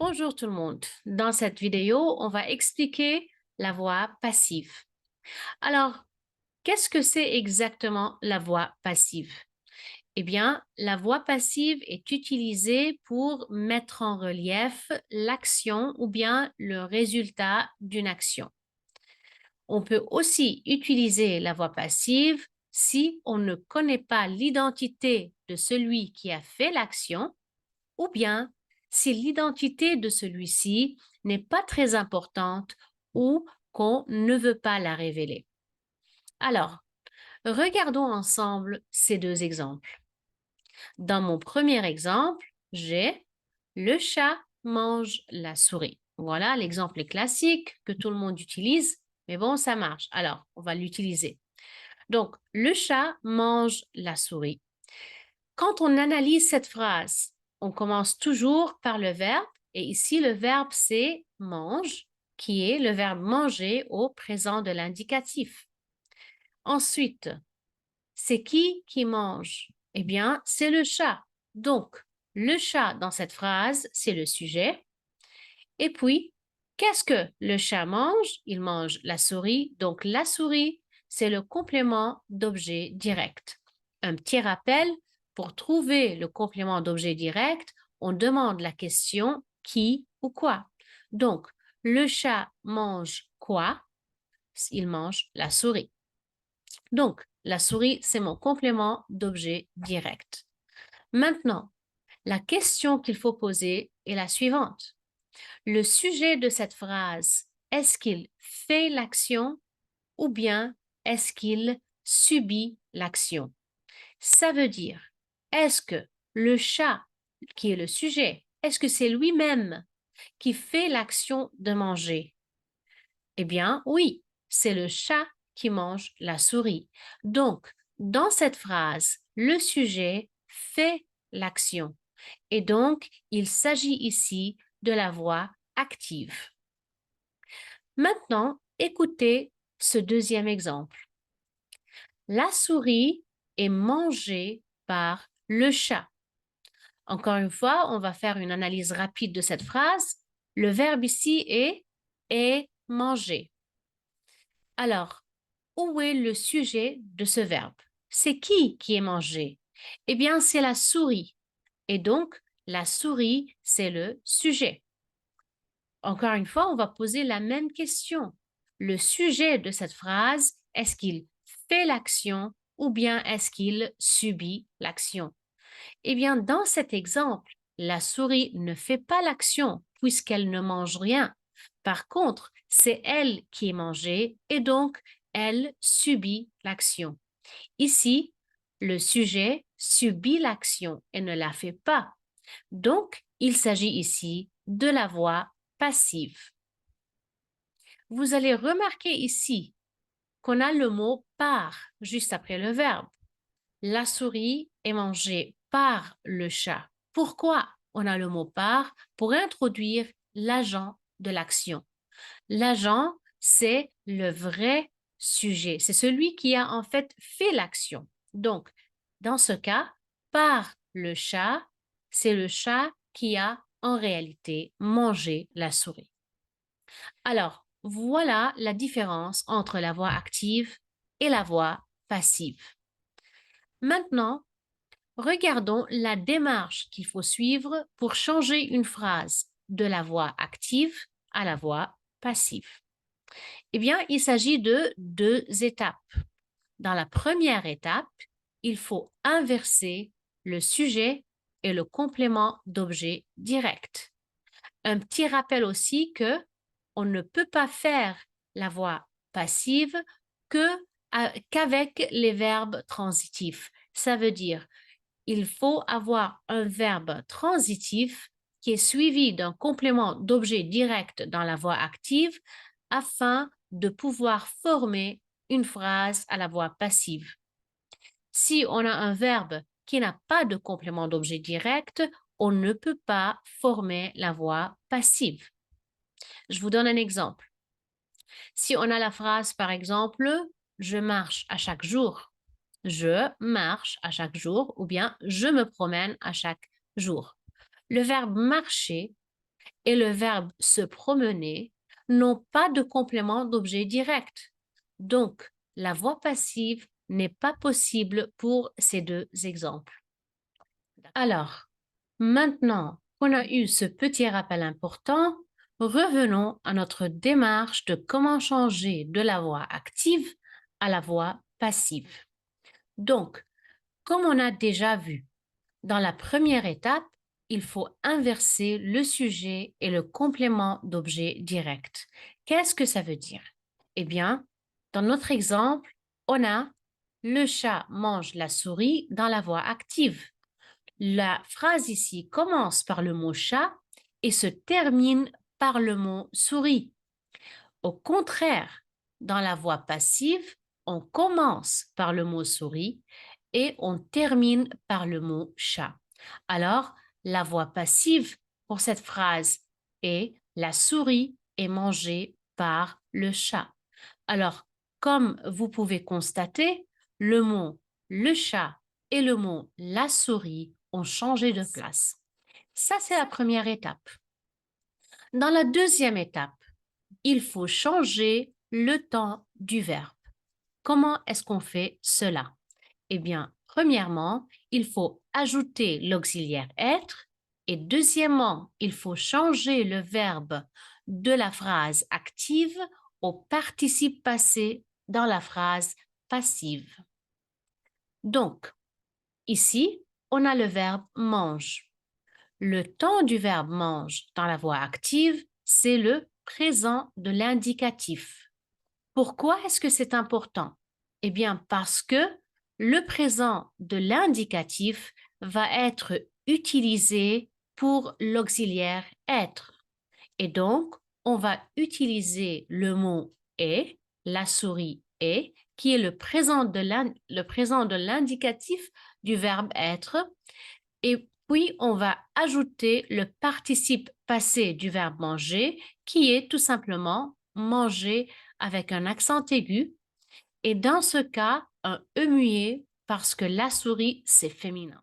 Bonjour tout le monde. Dans cette vidéo, on va expliquer la voix passive. Alors, qu'est-ce que c'est exactement la voix passive? Eh bien, la voix passive est utilisée pour mettre en relief l'action ou bien le résultat d'une action. On peut aussi utiliser la voix passive si on ne connaît pas l'identité de celui qui a fait l'action ou bien si l'identité de celui-ci n'est pas très importante ou qu'on ne veut pas la révéler. Alors, regardons ensemble ces deux exemples. Dans mon premier exemple, j'ai le chat mange la souris. Voilà l'exemple classique que tout le monde utilise, mais bon, ça marche. Alors, on va l'utiliser. Donc, le chat mange la souris. Quand on analyse cette phrase, on commence toujours par le verbe et ici le verbe c'est mange qui est le verbe manger au présent de l'indicatif. Ensuite, c'est qui mange? Eh bien, c'est le chat. Donc, le chat dans cette phrase, c'est le sujet. Et puis, qu'est-ce que le chat mange? Il mange la souris. Donc, la souris, c'est le complément d'objet direct. Un petit rappel, pour trouver le complément d'objet direct, on demande la question qui ou quoi. Donc, le chat mange quoi? Il mange la souris. Donc, la souris, c'est mon complément d'objet direct. Maintenant, la question qu'il faut poser est la suivante. Le sujet de cette phrase, est-ce qu'il fait l'action ou bien est-ce qu'il subit l'action? Ça veut dire, est-ce que le chat, qui est le sujet, est-ce que c'est lui-même qui fait l'action de manger? Eh bien, oui, c'est le chat qui mange la souris. Donc, dans cette phrase, le sujet fait l'action. Et donc, il s'agit ici de la voix active. Maintenant, écoutez ce deuxième exemple. La souris est mangée par le chat. Encore une fois, on va faire une analyse rapide de cette phrase. Le verbe ici est manger. Alors, où est le sujet de ce verbe? C'est qui est mangé? Eh bien, c'est la souris. Et donc, la souris, c'est le sujet. Encore une fois, on va poser la même question. Le sujet de cette phrase, est-ce qu'il fait l'action ou bien est-ce qu'il subit l'action? Eh bien, dans cet exemple, la souris ne fait pas l'action puisqu'elle ne mange rien. Par contre, c'est elle qui est mangée et donc elle subit l'action. Ici, le sujet subit l'action et ne la fait pas. Donc, il s'agit ici de la voix passive. Vous allez remarquer ici qu'on a le mot par juste après le verbe. La souris est mangée par le chat. Pourquoi on a le mot par? Pour introduire l'agent de l'action. L'agent, c'est le vrai sujet. C'est celui qui a en fait fait l'action. Donc, dans ce cas, par le chat, c'est le chat qui a en réalité mangé la souris. Alors, voilà la différence entre la voix active et la voix passive. Maintenant, regardons la démarche qu'il faut suivre pour changer une phrase de la voix active à la voix passive. Eh bien, il s'agit de deux étapes. Dans la première étape, il faut inverser le sujet et le complément d'objet direct. Un petit rappel aussi que on ne peut pas faire la voix passive qu'avec les verbes transitifs. Ça veut dire il faut avoir un verbe transitif qui est suivi d'un complément d'objet direct dans la voix active afin de pouvoir former une phrase à la voix passive. Si on a un verbe qui n'a pas de complément d'objet direct, on ne peut pas former la voix passive. Je vous donne un exemple. Si on a la phrase, par exemple, je marche à chaque jour, je marche à chaque jour ou bien je me promène à chaque jour. Le verbe marcher et le verbe se promener n'ont pas de complément d'objet direct. Donc, la voix passive n'est pas possible pour ces deux exemples. Alors, maintenant qu'on a eu ce petit rappel important, revenons à notre démarche de comment changer de la voix active à la voix passive. Donc, comme on a déjà vu, dans la première étape, il faut inverser le sujet et le complément d'objet direct. Qu'est-ce que ça veut dire? Eh bien, dans notre exemple, on a le chat mange la souris dans la voix active. La phrase ici commence par le mot chat et se termine par le mot souris. Au contraire, dans la voix passive, on commence par le mot souris et on termine par le mot chat. Alors, la voix passive pour cette phrase est la souris est mangée par le chat. Alors, comme vous pouvez constater, le mot le chat et le mot la souris ont changé de place. Ça, c'est la première étape. Dans la deuxième étape, il faut changer le temps du verbe. Comment est-ce qu'on fait cela? Eh bien, premièrement, il faut ajouter l'auxiliaire être et deuxièmement, il faut changer le verbe de la phrase active au participe passé dans la phrase passive. Donc, ici, on a le verbe mange. Le temps du verbe mange dans la voix active, c'est le présent de l'indicatif. Pourquoi est-ce que c'est important? Eh bien, parce que le présent de l'indicatif va être utilisé pour l'auxiliaire être. Et donc, on va utiliser le mot est, la souris est, qui est le présent de l'indicatif du verbe être. Et puis, on va ajouter le participe passé du verbe manger, qui est tout simplement manger avec un accent aigu. Et dans ce cas, un E muet parce que la souris, c'est féminin.